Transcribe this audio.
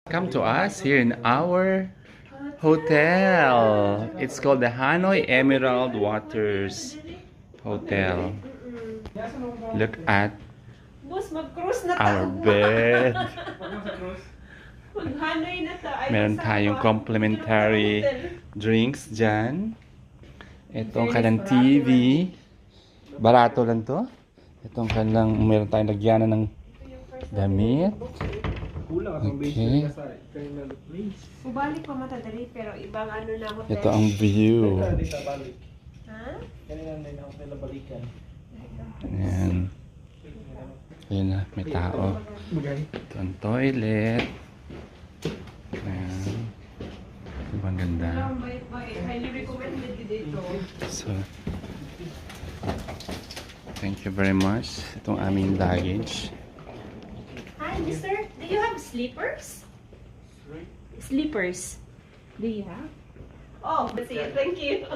Come to us here in our hotel. It's called the Hanoi Emerald Waters Hotel. Look at Boss, mag-cruise na our tayo. bed. Mag-Hanoi na tayo. Meron tayong complimentary drinks dyan. Itong kanilang TV. Barato lang to. Itong kanilang, meron tayong lagyanan ng damit. Okay. Ubalik pa matadali, pero ibang ano na hotel. Ito ang view. Ha? Ayan. Ayan na, may tao. Ito ang toilet. Ayan. Diba ang ganda? Ang bait-bait. Highly recommended dito. So, thank you very much. Itong aming luggage. Hi, mister. Do you have sleepers? Sleepers. Do you have? Oh, that's it. Thank you.